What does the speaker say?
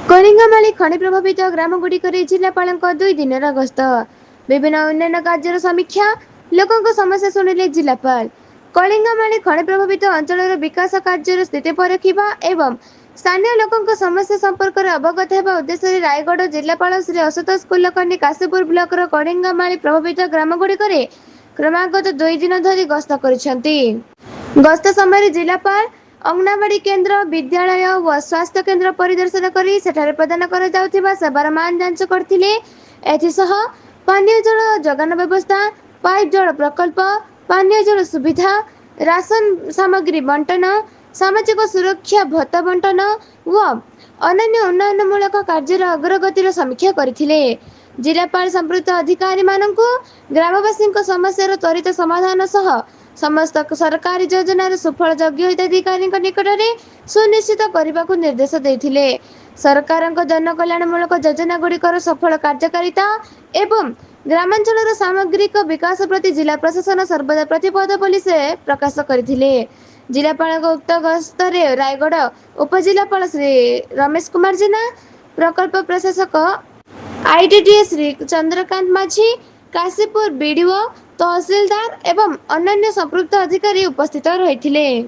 कलिंगमाली खनि प्रभावित ग्रामगुड़िक जिलापाल 2 दिनर गस्त विभिन्न उन्नयन कार्यर समीक्षा लोकों समस्या शुणिले जिलापाल कलिंगमाली खनि प्रभावित अंचल विकास कार्यर स्थिति परखा एवं स्थानीय लोकों समस्या संपर्क में अवगत होगा उद्देश्य रायगढ़ जिलापाल श्री आशुतोष कुलकर्णी काशीपुर ब्लॉक कलिंगमाली प्रभावित ग्रामगुड़िक क्रमागत 2 दिन धरी गस्त करिसेंती। गस्त समय जिलापाल अंगनवाड़ी केन्द्र विद्यालय व स्वास्थ्य केन्द्र परिदर्शन करी सेठारे प्रदान करा जाउथिबा सेवार मान जांच करथिले। एथिसह पानीय जल जोगान व्यवस्था पाइप जल प्रकल्प पानीय जल सुविधा राशन सामग्री बंटन सामाजिक सुरक्षा भत्ता बंटन व अन्य उन्नयनमूलक कार्यर अग्रगतिर समीक्षा करथिले। जिलापाल संपृक्त अधिकारी मानकु ग्रामवासी समस्यार त्वरित समाधान सह समस्त सरकारी योजनार सुफल योग्य हिताधिकारी निकट में सुनिश्चित करने को निर्देश देते। सरकार जनकल्याणमूलक योजना गुड़िकर सफल कार्यकारिता एवं ग्रामांचल सामग्रिक विकास प्रति जिला प्रशासन सर्वदा प्रतिबद्ध बोली से प्रकाश करथिले। जिलापाल उक्त गस्त रायगढ़ उपजिलापाल श्री रमेश कुमार जेना प्रकल्प प्रशासक आईटीडीए श्री चंद्रकांत माझी काशीपुर बीडीओ तहसीलदार एवं अन्य संपृक्त अधिकारी उपस्थित रही।